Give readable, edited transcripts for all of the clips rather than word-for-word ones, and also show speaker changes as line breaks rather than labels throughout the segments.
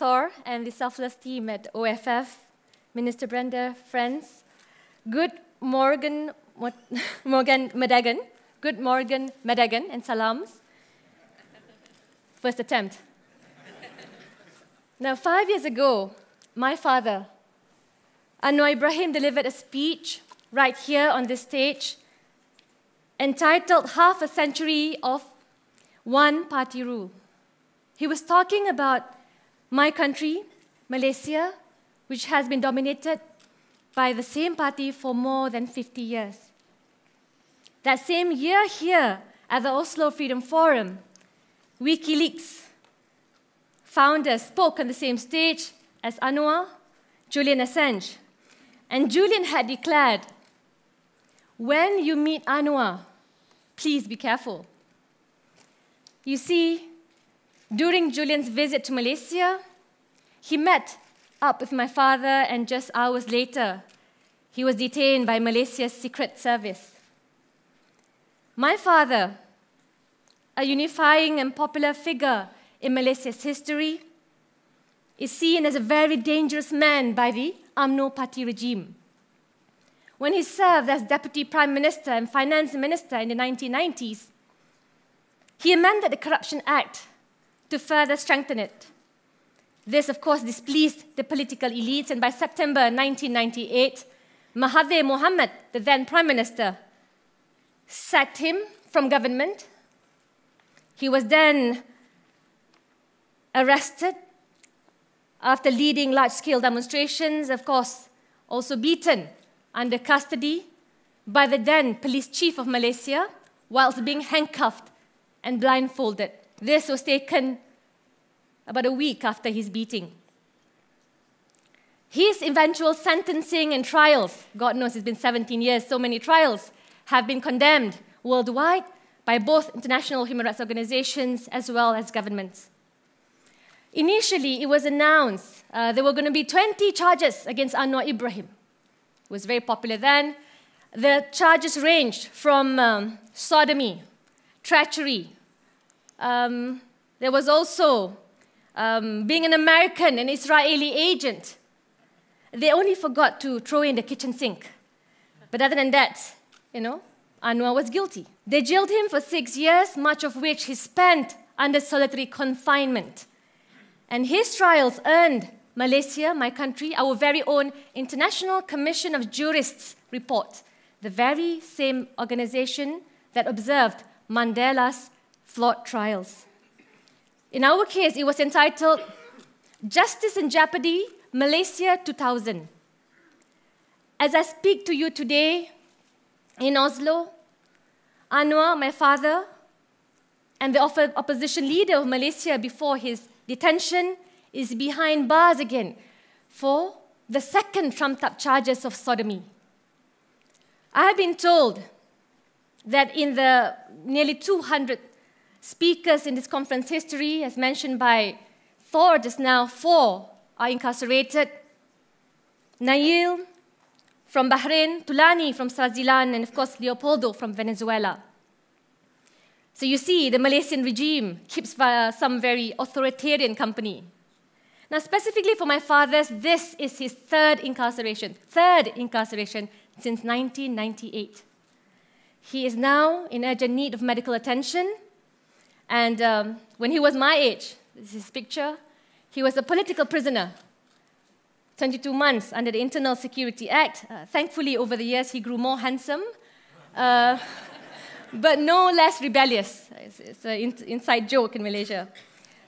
Thor and the selfless team at OFF, Minister Brenda, friends, good Morgan Madagan, good Morgan Madagan, and salams. First attempt. Now, 5 years ago, my father, Anwar Ibrahim, delivered a speech right here on this stage entitled Half a Century of One-Party Rule. He was talking about my country, Malaysia, which has been dominated by the same party for more than 50 years. That same year here at the Oslo Freedom Forum, WikiLeaks founders spoke on the same stage as Anwar, Julian Assange. And Julian had declared, when you meet Anwar, please be careful. You see, during Julian's visit to Malaysia, he met up with my father, and just hours later, he was detained by Malaysia's Secret Service. My father, a unifying and popular figure in Malaysia's history, is seen as a very dangerous man by the UMNO party regime. When he served as Deputy Prime Minister and Finance Minister in the 1990s, he amended the Corruption Act to further strengthen it. This, of course, displeased the political elites, and by September 1998, Mahathir Mohamad, the then Prime Minister, sacked him from government. He was then arrested after leading large-scale demonstrations, of course, also beaten under custody by the then police chief of Malaysia whilst being handcuffed and blindfolded. This was taken about a week after his beating. His eventual sentencing and trials, God knows it's been 17 years, so many trials, have been condemned worldwide by both international human rights organizations as well as governments. Initially, it was announced there were going to be 20 charges against Anwar Ibrahim. It was very popular then. The charges ranged from sodomy, treachery. There was also being an American and Israeli agent. They only forgot to throw in the kitchen sink. But other than that, Anwar was guilty. They jailed him for 6 years, much of which he spent under solitary confinement. And his trials earned Malaysia, my country, our very own International Commission of Jurists report, the very same organization that observed Mandela's flawed trials. In our case, it was entitled Justice in Jeopardy, Malaysia 2000. As I speak to you today in Oslo, Anwar, my father, and the opposition leader of Malaysia before his detention is behind bars again for the second trumped-up charges of sodomy. I have been told that in the nearly 200 speakers in this conference history, as mentioned by Thor just now, 4 are incarcerated. Nail from Bahrain, Tulani from Swaziland, and of course Leopoldo from Venezuela. So you see, the Malaysian regime keeps some very authoritarian company. Now, specifically for my father, this is his third incarceration since 1998. He is now in urgent need of medical attention. And when he was my age, this is his picture, he was a political prisoner, 22 months under the Internal Security Act. Thankfully, over the years, he grew more handsome, but no less rebellious. It's an inside joke in Malaysia.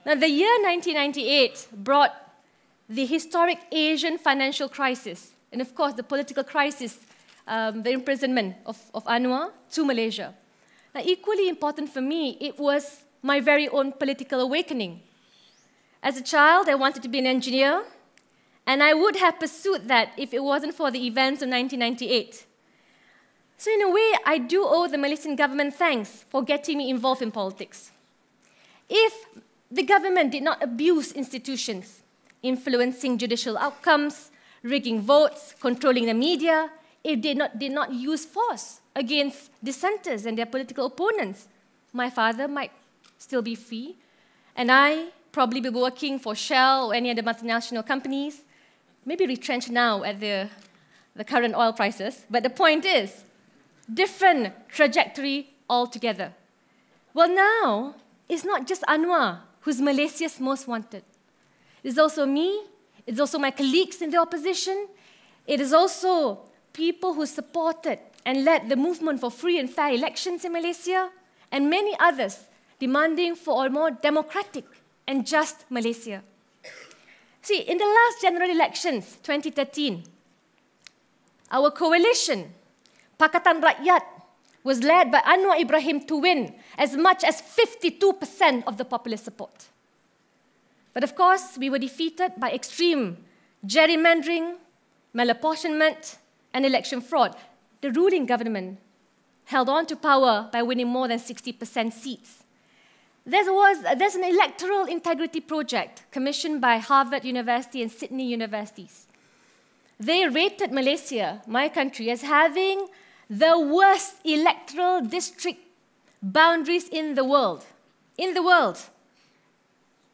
Now, the year 1998 brought the historic Asian financial crisis, and of course, the political crisis, the imprisonment of Anwar to Malaysia. Now, equally important for me, it was my very own political awakening. As a child, I wanted to be an engineer, and I would have pursued that if it wasn't for the events of 1998. So in a way, I do owe the Malaysian government thanks for getting me involved in politics. If the government did not abuse institutions, influencing judicial outcomes, rigging votes, controlling the media, if they did not use force against dissenters and their political opponents, my father might still be free, and I probably be working for Shell or any other multinational companies, maybe retrenched now at the current oil prices. But the point is, different trajectory altogether. Well, now, it's not just Anwar who's Malaysia's most wanted. It's also me, it's also my colleagues in the opposition, it is also people who supported and led the movement for free and fair elections in Malaysia, and many others demanding for a more democratic and just Malaysia. See, in the last general elections, 2013, our coalition, Pakatan Rakyat, was led by Anwar Ibrahim to win as much as 52% of the popular support. But of course, we were defeated by extreme gerrymandering, malapportionment, and election fraud. The ruling government held on to power by winning more than 60% seats. There's an electoral integrity project commissioned by Harvard University and Sydney universities. They rated Malaysia, my country, as having the worst electoral district boundaries in the world. In the world.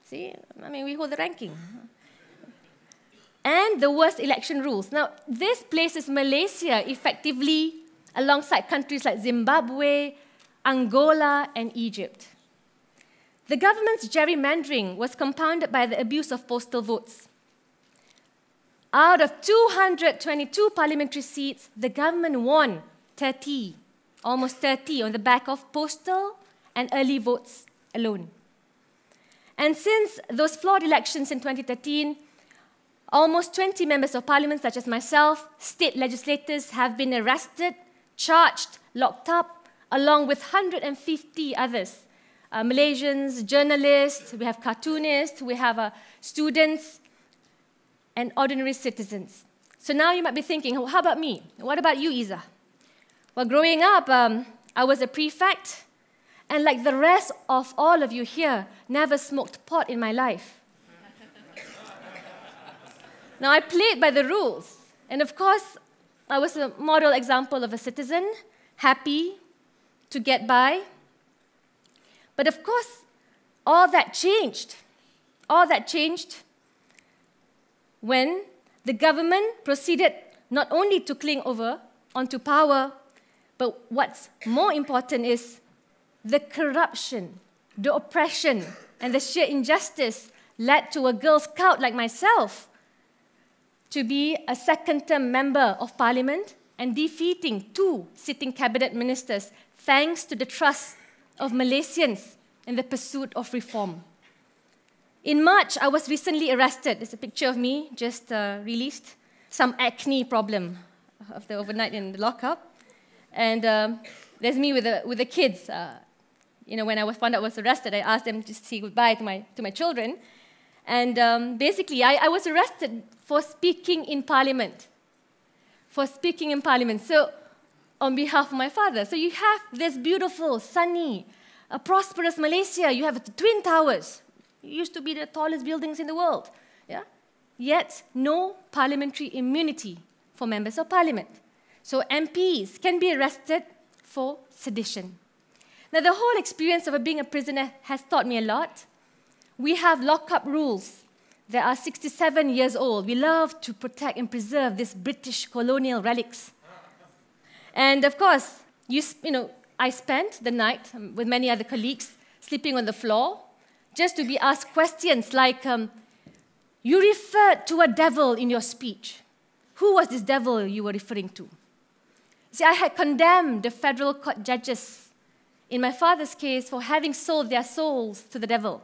See, I mean, we hold the ranking. And the worst election rules. Now, this places Malaysia effectively alongside countries like Zimbabwe, Angola, and Egypt. The government's gerrymandering was compounded by the abuse of postal votes. Out of 222 parliamentary seats, the government won 30, almost 30, on the back of postal and early votes alone. And since those flawed elections in 2013, almost 20 members of parliament, such as myself, state legislators, have been arrested, charged, locked up, along with 150 others. Malaysians, journalists, we have cartoonists, we have students, and ordinary citizens. So now you might be thinking, how about me? What about you, Izzah? Well, growing up, I was a prefect, and like the rest of all of you here, never smoked pot in my life. Now, I played by the rules, and of course, I was a model example of a citizen, happy to get by. But of course, all that changed. All that changed when the government proceeded not only to cling over onto power, but what's more important is the corruption, the oppression, and the sheer injustice led to a Girl Scout like myself to be a second-term member of parliament and defeating 2 sitting cabinet ministers thanks to the trust of Malaysians in the pursuit of reform. In March, I was recently arrested. There's a picture of me just released. Some acne problem after overnight in the lockup. And there's me with the kids. When I found out I was arrested, I asked them to say goodbye to my children. And basically, I was arrested for speaking in Parliament. For speaking in Parliament. So, on behalf of my father. So you have this beautiful, sunny, prosperous Malaysia. You have the Twin Towers. It used to be the tallest buildings in the world. Yeah? Yet, no parliamentary immunity for members of parliament. So MPs can be arrested for sedition. Now, the whole experience of being a prisoner has taught me a lot. We have lock-up rules that are 67 years old. We love to protect and preserve these British colonial relics. And of course, I spent the night with many other colleagues sleeping on the floor just to be asked questions like, you referred to a devil in your speech. Who was this devil you were referring to? See, I had condemned the federal court judges in my father's case for having sold their souls to the devil.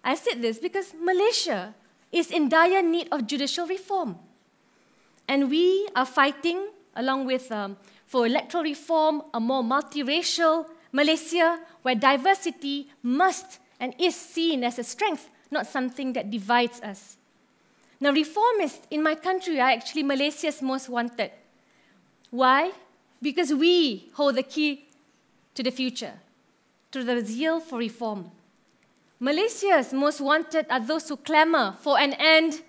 I said this because Malaysia is in dire need of judicial reform. And we are fighting, along with, for electoral reform, a more multiracial Malaysia where diversity must and is seen as a strength, not something that divides us. Now, reformists in my country are actually Malaysia's most wanted. Why? Because we hold the key to the future, to the zeal for reform. Malaysia's most wanted are those who clamor for an end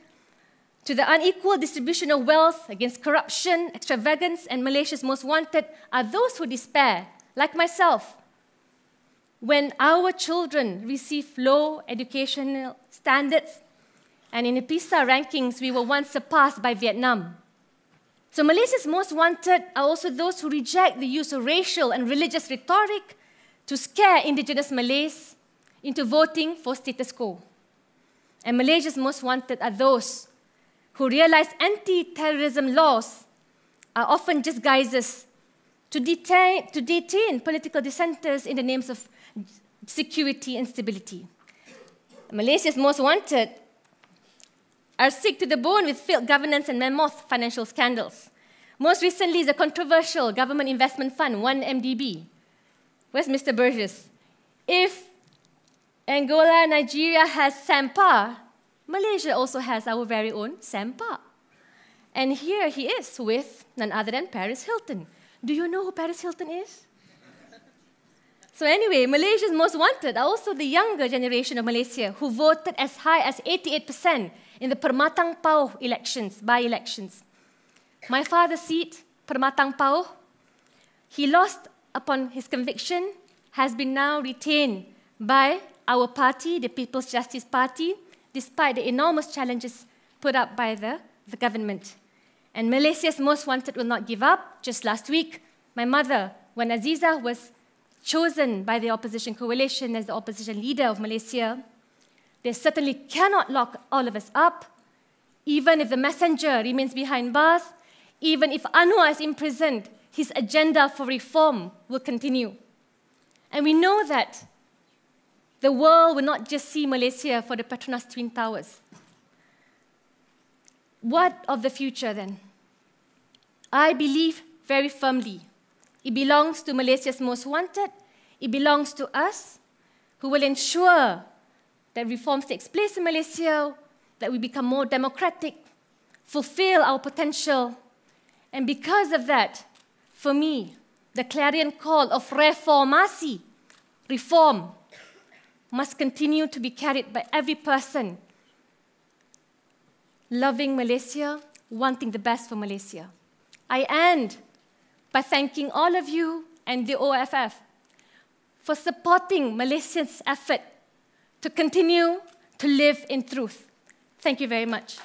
to the unequal distribution of wealth, against corruption, extravagance, and Malaysia's most wanted are those who despair, like myself, when our children receive low educational standards, and in the PISA rankings, we were once surpassed by Vietnam. So Malaysia's most wanted are also those who reject the use of racial and religious rhetoric to scare indigenous Malays into voting for status quo. And Malaysia's most wanted are those who realize anti-terrorism laws are often just guises to detain political dissenters in the names of security and stability. Malaysia's most wanted are sick to the bone with failed governance and mammoth financial scandals. Most recently is the controversial government investment fund, 1MDB. Where's Mr. Burgess? If Angola, Nigeria has SAMPA, Malaysia also has our very own SAMPA. And here he is with none other than Paris Hilton. Do you know who Paris Hilton is? So anyway, Malaysia's most wanted are also the younger generation of Malaysia who voted as high as 88% in the Permatang Pauh elections, by-elections. My father's seat, Permatang Pauh, he lost upon his conviction, has been now retained by our party, the People's Justice Party, despite the enormous challenges put up by the government. And Malaysia's most wanted will not give up. Just last week, my mother, when Aziza was chosen by the opposition coalition as the opposition leader of Malaysia, they certainly cannot lock all of us up, even if the messenger remains behind bars, even if Anwar is imprisoned, his agenda for reform will continue. And we know that the world will not just see Malaysia for the Petronas Twin Towers. What of the future then? I believe very firmly it belongs to Malaysia's most wanted. It belongs to us who will ensure that reforms take place in Malaysia, that we become more democratic, fulfill our potential. And because of that, for me, the clarion call of reformasi, reform, must continue to be carried by every person loving Malaysia, wanting the best for Malaysia. I end by thanking all of you and the OFF for supporting Malaysians' effort to continue to live in truth. Thank you very much.